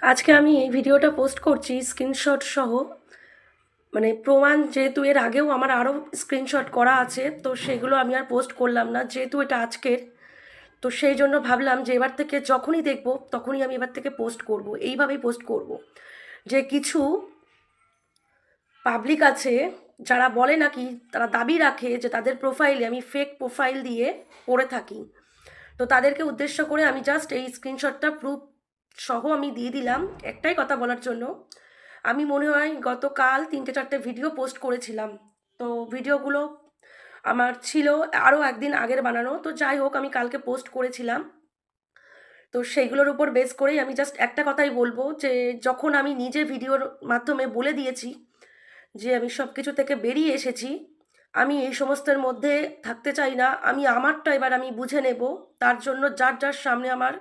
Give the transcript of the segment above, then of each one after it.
আজকে আমি এই ভিডিওটা পোস্ট করছি স্ক্রিনশট সহ, মানে প্রমাণ, যেহেতু এর আগেও আমার আরও স্ক্রিনশট করা আছে, তো সেগুলো আমি আর পোস্ট করলাম না, যেহেতু এটা আজকের। তো সেই জন্য ভাবলাম যে এবার থেকে যখনই দেখব তখনই আমি এবার থেকে পোস্ট করব, এইভাবেই পোস্ট করব। যে কিছু পাবলিক আছে যারা বলে নাকি, তারা দাবি রাখে যে তাদের প্রোফাইলে আমি ফেক প্রোফাইল দিয়ে পড়ে থাকি। তো তাদেরকে উদ্দেশ্য করে আমি জাস্ট এই স্ক্রিনশটটা প্রুফ সহ আমি দিয়ে দিলাম একটাই কথা বলার জন্য। আমি মনে হয় গতকাল 3-4টে ভিডিও পোস্ট করেছিলাম। তো ভিডিওগুলো আমার ছিল আরও একদিন আগের বানানো, তো যাই হোক আমি কালকে পোস্ট করেছিলাম। তো সেইগুলোর উপর বেস করেই আমি জাস্ট একটা কথাই বলবো, যে যখন আমি নিজে ভিডিওর মাধ্যমে বলে দিয়েছি যে আমি সব কিছু থেকে বেরিয়ে এসেছি, আমি এই সমস্তের মধ্যে থাকতে চাই না, আমি আমারটা এবার আমি বুঝে নেব। তার জন্য যার যার সামনে আমার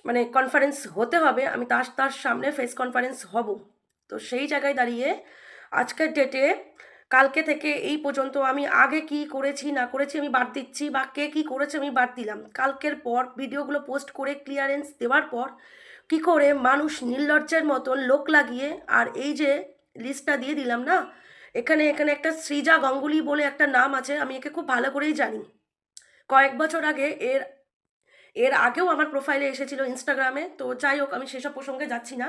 মানে কনফারেন্স হতে হবে, আমি তার তার সামনে ফেস কনফারেন্স হব। তো সেই জায়গায় দাঁড়িয়ে আজকের ডেটে কালকে থেকে এই পর্যন্ত আমি আগে কি করেছি না করেছি আমি বাদ দিচ্ছি, বা কে কী করেছে আমি বাদ দিলাম। কালকের পর ভিডিওগুলো পোস্ট করে ক্লিয়ারেন্স দেওয়ার পর কি করে মানুষ নির্লজ্জের মতন লোক লাগিয়ে, আর এই যে লিস্টটা দিয়ে দিলাম না, এখানে এখানে একটা সৃজা গাঙ্গুলি বলে একটা নাম আছে, আমি একে খুব ভালো করেই জানি। কয়েক বছর আগে এর এর আগেও আমার প্রোফাইলে এসেছিল ইনস্টাগ্রামে, তো যাই হোক আমি সেসব প্রসঙ্গে যাচ্ছি না।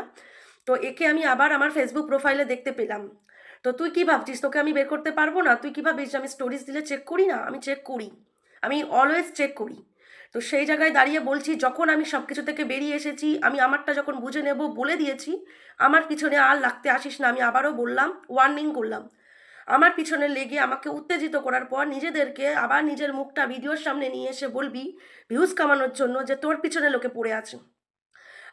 তো একে আমি আবার আমার ফেসবুক প্রোফাইলে দেখতে পেলাম। তো তুই কি ভাবছিস তোকে আমি বের করতে পারবো না? তুই কি ভাবিস যে আমি স্টোরিজ দিলে চেক করি না? আমি চেক করি, আমি অলওয়েজ চেক করি। তো সেই জায়গায় দাঁড়িয়ে বলছি, যখন আমি সব কিছু থেকে বেরিয়ে এসেছি, আমি আমারটা যখন বুঝে নেব বলে দিয়েছি, আমার পিছনে আর লাগতে আসিস না। আমি আবারও বললাম, ওয়ার্নিং করলাম। আমার পিছনে লেগে আমাকে উত্তেজিত করার পর নিজেদেরকে আবার নিজের মুখটা ভিডিওর সামনে নিয়ে এসে বলবি ভিউজ কামানোর জন্য যে তোর পিছনে লোকে পড়ে আছে।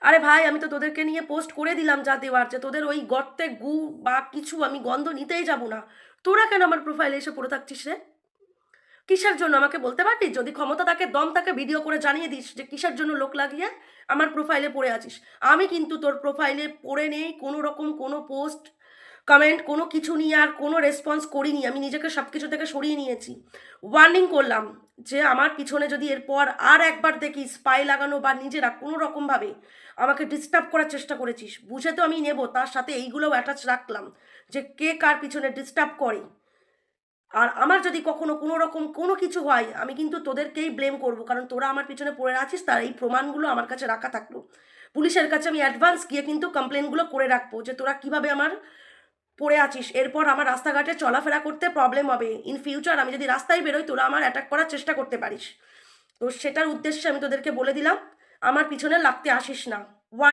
আরে ভাই, আমি তো তোদেরকে নিয়ে পোস্ট করে দিলাম যা দেওয়ার, যে তোদের ওই গর্তে গু বা কিছু আমি গন্ধ নিতেই যাব না। তোরা কেন আমার প্রোফাইলে এসে পড়ে থাকছিস রে? কিসের জন্য আমাকে বলতে পারবি? যদি ক্ষমতা থাকে, দম থাকে, ভিডিও করে জানিয়ে দিস যে কিসের জন্য লোক লাগিয়ে আমার প্রোফাইলে পড়ে আছিস। আমি কিন্তু তোর প্রোফাইলে পড়ে নেই, কোনো রকম কোনো পোস্ট কমেন্ট কোনো কিছু নিয়ে আর কোনো রেসপন্স করিনি। আমি নিজেকে সব কিছু থেকে সরিয়ে নিয়েছি। ওয়ার্নিং করলাম যে আমার পিছনে যদি এরপর আর একবার দেখি স্পাই লাগানো বা নিজেরা কোনো রকমভাবে আমাকে ডিস্টার্ব করার চেষ্টা করেছিস, বুঝে তো আমি নেব। তার সাথে এইগুলোও অ্যাটাচ রাখলাম যে কে কার পিছনে ডিস্টার্ব করে। আর আমার যদি কখনো কোনো রকম কোনো কিছু হয়, আমি কিন্তু তোদেরকেই ব্লেম করব, কারণ তোরা আমার পিছনে পড়ে আছিস। তার এই প্রমাণগুলো আমার কাছে রাখা থাকলো। পুলিশের কাছে আমি অ্যাডভান্স গিয়ে কিন্তু কমপ্লেনগুলো করে রাখবো যে তোরা কিভাবে আমার পড়ে আছিস। এরপর আমার রাস্তাঘাটে চলাফেরা করতে প্রবলেম হবে। ইন ফিউচার আমি যদি রাস্তায় বেরোই, তোরা আমার অ্যাটাক করার চেষ্টা করতে পারিস। তো সেটার উদ্দেশ্যে আমি তোদেরকে বলে দিলাম, আমার পিছনে লাগতে আসিস না।